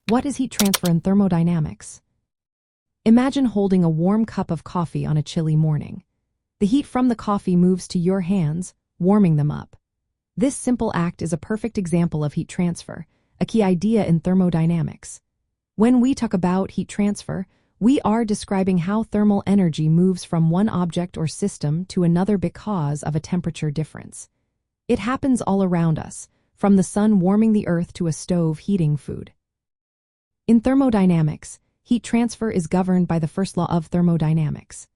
What is heat transfer in thermodynamics? Imagine holding a warm cup of coffee on a chilly morning. The heat from the coffee moves to your hands, warming them up. This simple act is a perfect example of heat transfer, a key idea in thermodynamics. When we talk about heat transfer, we are describing how thermal energy moves from one object or system to another because of a temperature difference. It happens all around us, from the sun warming the earth to a stove heating food. In thermodynamics, heat transfer is governed by the first law of thermodynamics.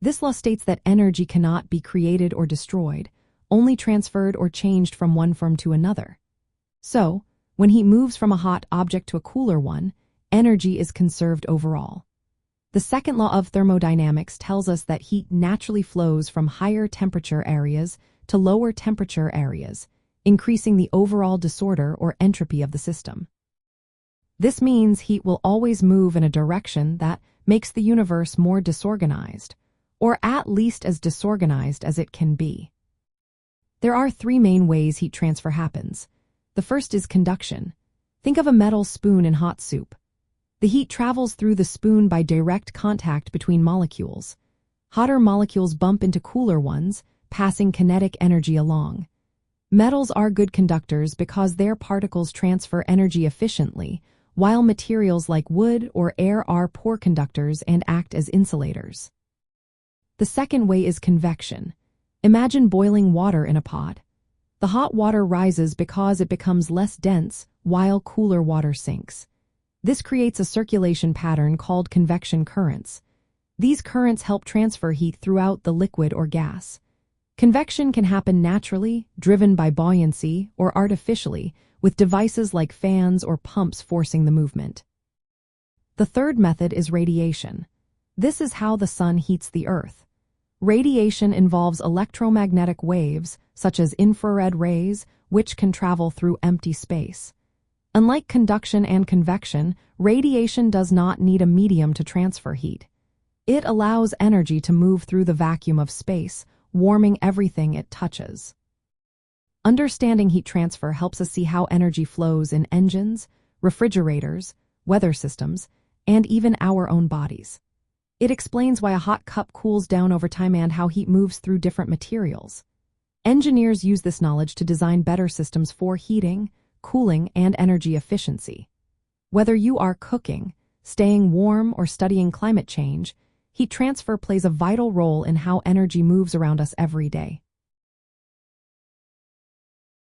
This law states that energy cannot be created or destroyed, only transferred or changed from one form to another. So, when heat moves from a hot object to a cooler one, energy is conserved overall. The second law of thermodynamics tells us that heat naturally flows from higher temperature areas to lower temperature areas, increasing the overall disorder or entropy of the system. This means heat will always move in a direction that makes the universe more disorganized, or at least as disorganized as it can be. There are three main ways heat transfer happens. The first is conduction. Think of a metal spoon in hot soup. The heat travels through the spoon by direct contact between molecules. Hotter molecules bump into cooler ones, passing kinetic energy along. Metals are good conductors because their particles transfer energy efficiently, while materials like wood or air are poor conductors and act as insulators. The second way is convection. Imagine boiling water in a pot. The hot water rises because it becomes less dense, while cooler water sinks. This creates a circulation pattern called convection currents. These currents help transfer heat throughout the liquid or gas. Convection can happen naturally, driven by buoyancy, or artificially, with devices like fans or pumps forcing the movement. The third method is radiation. This is how the sun heats the earth. Radiation involves electromagnetic waves, such as infrared rays, which can travel through empty space. Unlike conduction and convection, radiation does not need a medium to transfer heat. It allows energy to move through the vacuum of space, warming everything it touches. Understanding heat transfer helps us see how energy flows in engines, refrigerators, weather systems, and even our own bodies. It explains why a hot cup cools down over time and how heat moves through different materials. Engineers use this knowledge to design better systems for heating, cooling, and energy efficiency. Whether you are cooking, staying warm, or studying climate change, heat transfer plays a vital role in how energy moves around us every day.